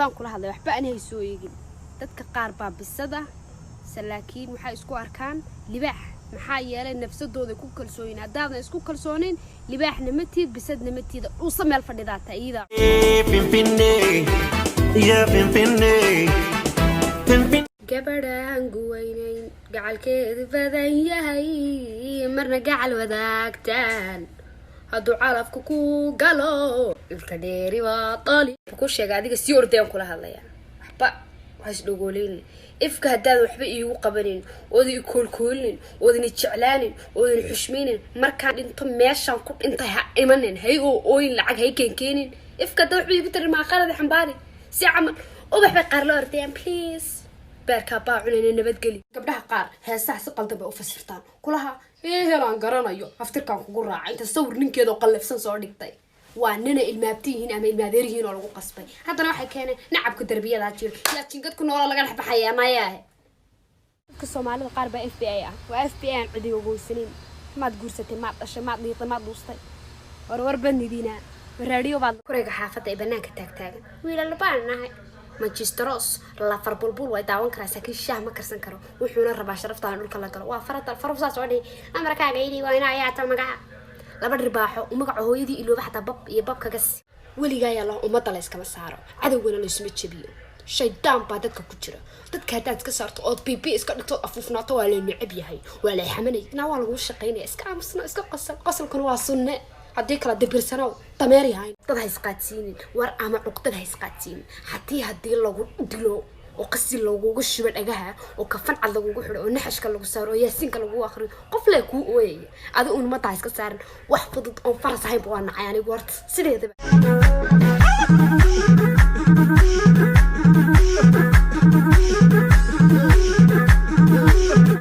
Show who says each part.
Speaker 1: adaan kula hadlay waxba aan hay soo eegin dadka qaar baa bisada salaakiin waxa isku arkaan libaax maxaa yeelay nafsadooda ku kalsooneen hadaan isku kalsooneen libaaxna ma tiid bisadna ma tiid u sameel fadhidaa taayida gabadhaan guweynayn gacalkeedu badan yahay marna gacal wadaagtaan hadduu calafku ku galo ilka dheeri waa tali ku sheega adiga si ordeen kula hadlaya waxba waxa isdhogoolin ifka haddaad waxba iigu qabanin oodi koolkoolin oodina jeclaanin oodina xushmeynin markaan dhinto meeshaan ku dhintay ha imanin hay oo ooyin lacag hay keenkeenin ifka dad waxba iigu tarin ma qalad xambaari si camal oo waxba qaar la ordeen please barka baa cunayna nabadgeli gabdhaha qaar heesaha si qaldan bay u fasirtaan kulaha heelaan garanayo aftirkan kugu raaca inta sawir ninkeeda qalafsan soo dhigtay waa nina ilmaabtihiin ama ilmaadeerihiin oo lagu qasbay haddana waxay keeneen nacabka darbiyada jiro yaa jingad ku nool laga dhaxbaxaya maayay dadka Soomaalida qaar baa FBI ah waa FBI aan cidiga goosanayn maad guursatay maad dhashay maad dhiiqay maad dhuustay war bandiina radio baad kureyga xaafada ee banaanka taagtaagan wiilal baanahay Manchesteros la farbulbul way daawan karaa sakin shaah ma karsan karo wuxuuna rabaa sharaftaan dhulka la galo waa farabsa soo dhig amarkaaga idii waa inaa ayaa ta magaca laba ribaaxo magaca hooyadii ilooba xataa bab iyo babka gas waliga ayaa la umada la iska saaro cadawgana la isma jabiyo shaydaan baa dadka ku jira dadka hadaad iska saarto oo bb iska dhigto afufnaato waa la necab yahay waa la xamanay na waa lagu shaqeynaa iska aamusna iska qasalkan waa sunne haddii kala dibirsano dameer yahay dad hay isqaadsiinin war ama cuqdad hay isqaadsiin haddii lagu dilo oo qasi lagu shubo dhagaha oo kafan cad lagu xiro oo naxashka lagu saaro oo yaasiinka lagu akhriyo qof la ku ooyay adi uun ma tahay iska saaran wax fudud oo faras ahayn baa nacay anigu horta sideedaba